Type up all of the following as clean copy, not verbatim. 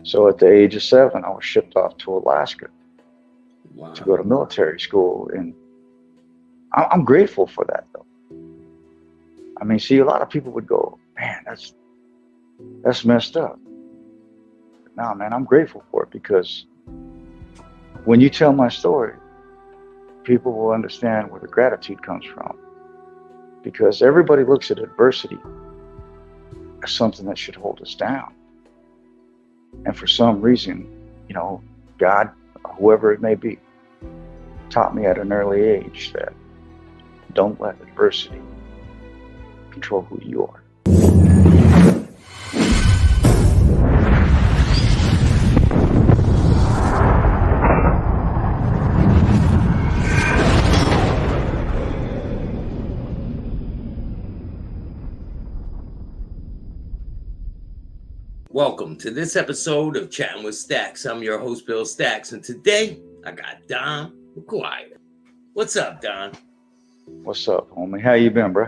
So at the age of 7, I was shipped off to Alaska to Wow. go to military school, and I'm grateful for that though. I mean, see, a lot of people would go, "Man, that's messed up." No, man, I'm grateful for it because when you tell my story, people will understand where the gratitude comes from. Because everybody looks at adversity as something that should hold us down. And for some reason, you know, God, whoever it may be, taught me at an early age that don't let adversity control who you are. Welcome to this episode of Chatting with Staxx. I'm your host, Bill Staxx, and today I got Don McGuire. What's up, Don? What's up, homie? How you been, bro?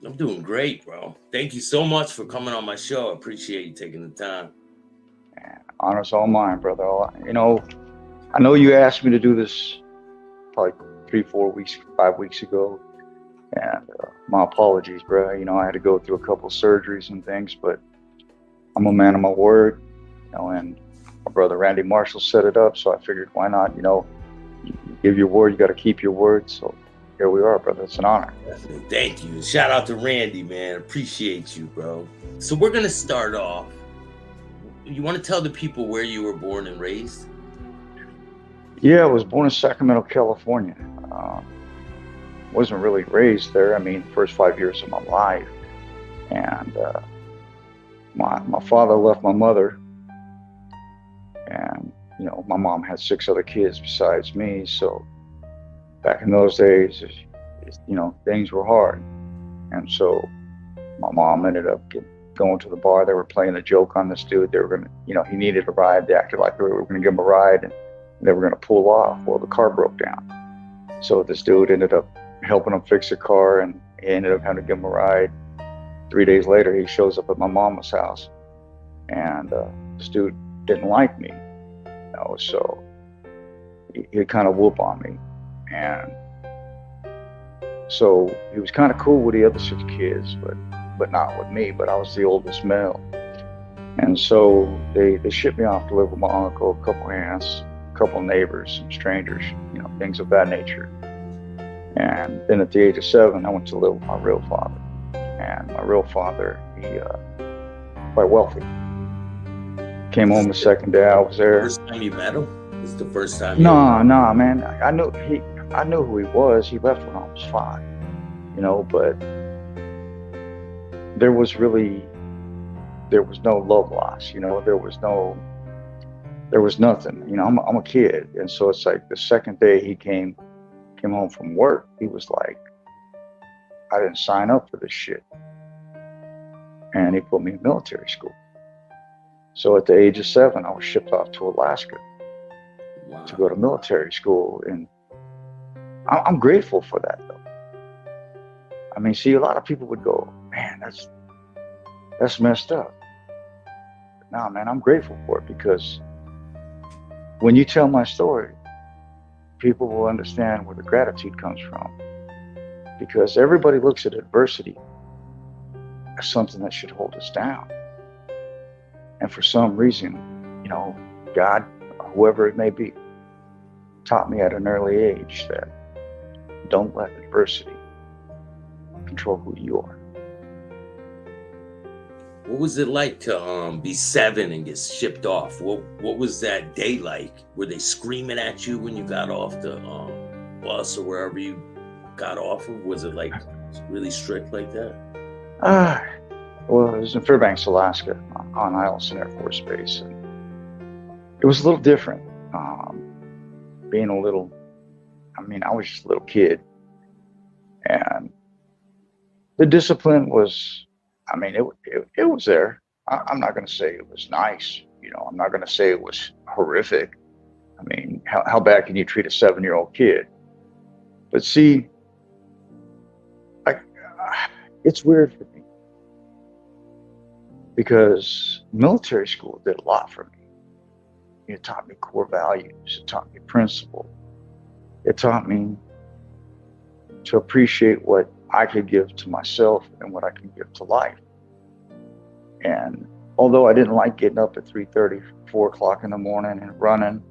I'm doing great, bro. Thank you so much for coming on my show. I appreciate you taking the time. Man, honor's all mine, brother. I know you asked me to do this probably 3, 4 weeks, 5 weeks ago, and my apologies, bro. I had to go through a couple surgeries and things, but I'm a man of my word, and my brother Randy Marshall set it up, so I figured why not, you give your word, you got to keep your word. So here we are, brother. It's an honor. Thank you. Shout out to Randy, man. Appreciate you, bro. So we're going to start off. You want to tell the people where you were born and raised? Yeah, I was born in Sacramento, California. Wasn't really raised there. I mean, first 5 years of my life. And my father left my mother, and my mom had 6 other kids besides me. So back in those days, things were hard, and so my mom ended up going to the bar. They were playing a joke on this dude. They were gonna, he needed a ride. They acted like they were gonna give him a ride, and they were gonna pull off. Well, the car broke down, so this dude ended up helping him fix the car, and he ended up having to give him a ride. 3 days later, he shows up at my mama's house, and this dude didn't like me, so he kind of whoop on me, and so he was kind of cool with the other 6 kids, but not with me. But I was the oldest male, and so they shipped me off to live with my uncle, a couple aunts, a couple neighbors, some strangers, things of that nature. And then at the age of 7, I went to live with my real father. And my real father, he quite wealthy. Came home the second day I was there. First time you met him? This is the first time. No, man. I knew who he was. He left when I was 5. But there was no love loss. There was nothing. I'm a kid, and so it's like the second day he came home from work, he was like, I didn't sign up for this shit. And he put me in military school. So at the age of 7, I was shipped off to Alaska to go to military school. And I'm grateful for that though. I mean, see, a lot of people would go, "Man, that's messed up." No, man, I'm grateful for it because when you tell my story, people will understand where the gratitude comes from. Because everybody looks at adversity as something that should hold us down. And for some reason, God, whoever it may be, taught me at an early age that don't let adversity control who you are. What was it like to be 7 and get shipped off? What was that day like? Were they screaming at you when you got off the bus or wherever you got off of? Was it like really strict like that? Well, it was in Fairbanks, Alaska, on Eielson Air Force Base, and it was a little different. Being a little, I was just a little kid, and the discipline was, it was there. I'm not going to say it was nice. I'm not going to say it was horrific. How bad can you treat a 7-year-old kid? But see, it's weird for me because military school did a lot for me. It taught me core values. It taught me principle. It taught me to appreciate what I could give to myself and what I can give to life. And although I didn't like getting up at 3:30, 4 o'clock in the morning and running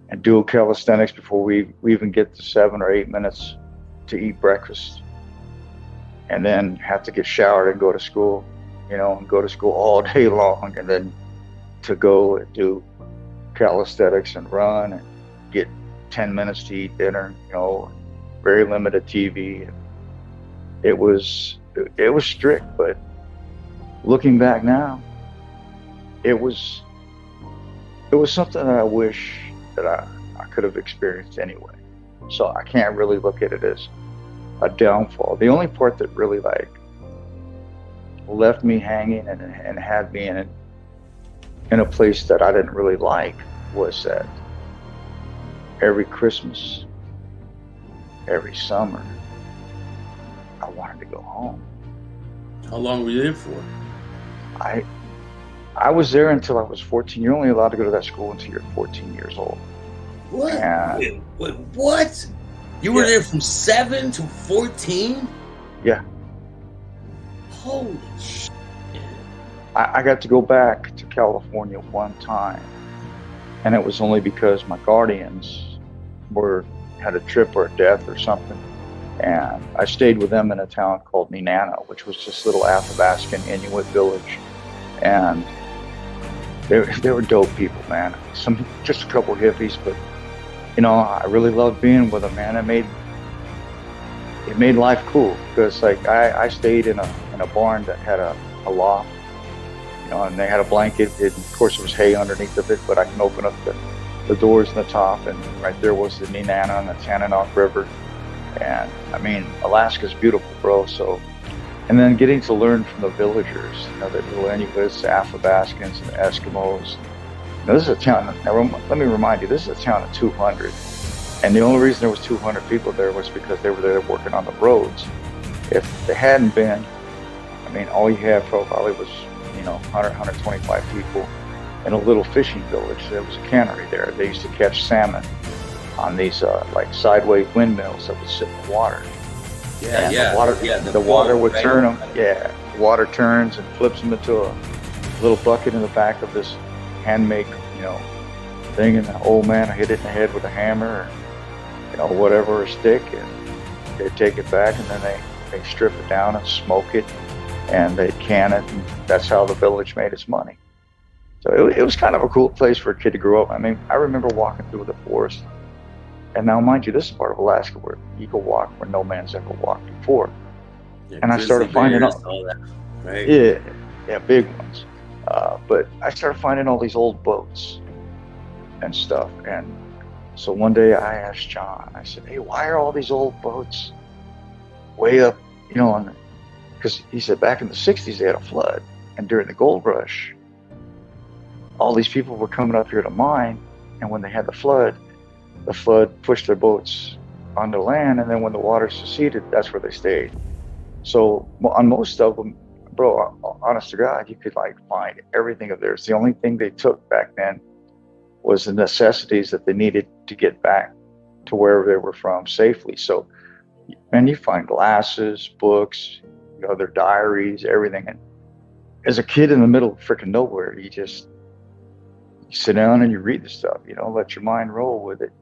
and doing calisthenics before we even get to 7 or 8 minutes to eat breakfast, and then have to get showered and go to school, and go to school all day long, and then to go and do calisthenics and run and get 10 minutes to eat dinner, very limited TV. It was strict, but looking back now, it was something that I wish that I could have experienced anyway. So I can't really look at it as a downfall. The only part that really left me hanging and had me in a place that I didn't really like was that every Christmas, every summer, I wanted to go home. How long were you there for? I was there until I was 14. You're only allowed to go to that school until you're 14 years old. What? And what? You were there from 7 to 14? Yeah. Holy shit. I got to go back to California one time, and it was only because my guardians had a trip or a death or something, and I stayed with them in a town called Nenana, which was this little Athabascan Inuit village, and they were dope people, man. Just a couple hippies, but I really loved being with them, man. It made life cool because I stayed in a barn that had a loft, and they had a blanket. Of course, it was hay underneath of it, but I can open up the doors in the top, and right there was the Nenana and the Tananock River. And I mean, Alaska's beautiful, bro. So, and then getting to learn from the villagers, the little Inuits, the Athabascans, and the Eskimos. This is a town. Now, let me remind you, this is a town of 200, and the only reason there was 200 people there was because they were there working on the roads. If they hadn't been, I mean, all you had probably was 100, 125 people in a little fishing village. There was a cannery there. They used to catch salmon on these sideways windmills that would sit in the water. The water would turn them. Yeah, the water turns and flips them into a little bucket in the back of this handmade, thing, and the old man hit it in the head with a hammer, or whatever, a stick, and they'd take it back, and then they strip it down and smoke it, and they'd can it, and that's how the village made its money. So it was kind of a cool place for a kid to grow up. I mean, I remember walking through the forest, and now mind you, this is part of Alaska where you can walk where no man's ever walked before. Yeah, and I started finding all that, right? Yeah, big ones. But I started finding all these old boats and stuff. And so one day I asked John, I said, hey, why are all these old boats way up, because he said back in the 60s they had a flood. And during the gold rush, all these people were coming up here to mine. And when they had the flood pushed their boats onto land. And then when the water seceded, that's where they stayed. So on most of them, bro, honest to God, you could find everything of theirs. The only thing they took back then was the necessities that they needed to get back to wherever they were from safely. So, man, you find glasses, books, their diaries, everything. And as a kid in the middle of freaking nowhere, you sit down and you read the stuff, let your mind roll with it.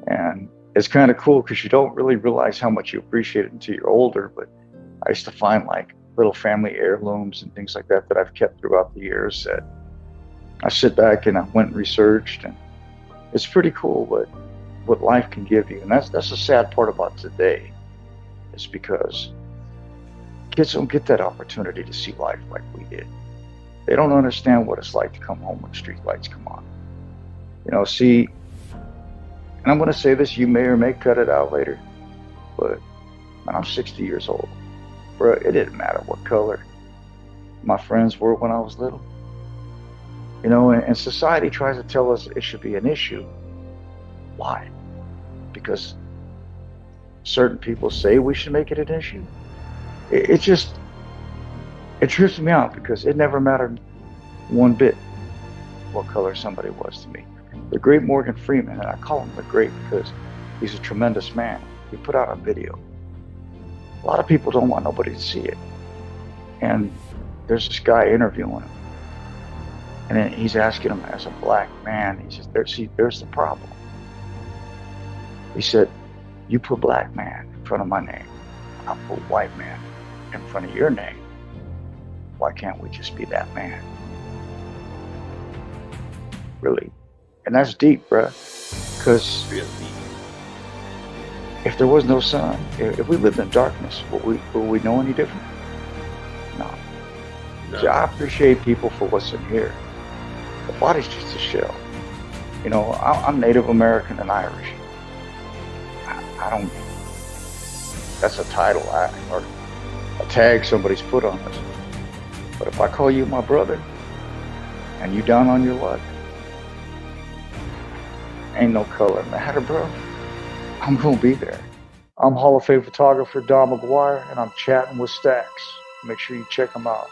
And it's kind of cool because you don't really realize how much you appreciate it until you're older. But I used to find little family heirlooms and things like that I've kept throughout the years that I sit back and I went and researched, and it's pretty cool what life can give you. And that's the sad part about today, is because kids don't get that opportunity to see life like we did. They don't understand what it's like to come home when street lights come on. See, and I'm going to say this, you may or may cut it out later, but I'm 60 years old. Bro, it didn't matter what color my friends were when I was little. And society tries to tell us it should be an issue. Why? Because certain people say we should make it an issue. It trips me out because it never mattered one bit what color somebody was to me. The great Morgan Freeman, and I call him the great because he's a tremendous man. He put out a video. A lot of people don't want nobody to see it. And there's this guy interviewing him. And then he's asking him as a black man, he says, there's the problem. He said, you put black man in front of my name. I put white man in front of your name. Why can't we just be that man? Really. And that's deep, bruh. Because if there was no sun, if we lived in darkness, would we know any different? No. See, I appreciate people for what's in here. The body's just a shell. You know, I'm Native American and Irish. I don't, that's a title or a tag somebody's put on us. But if I call you my brother and you down on your luck, ain't no color matter, bro. I'm gonna be there. I'm Hall of Fame photographer Don McGuire, and I'm chatting with Staxx. Make sure you check him out.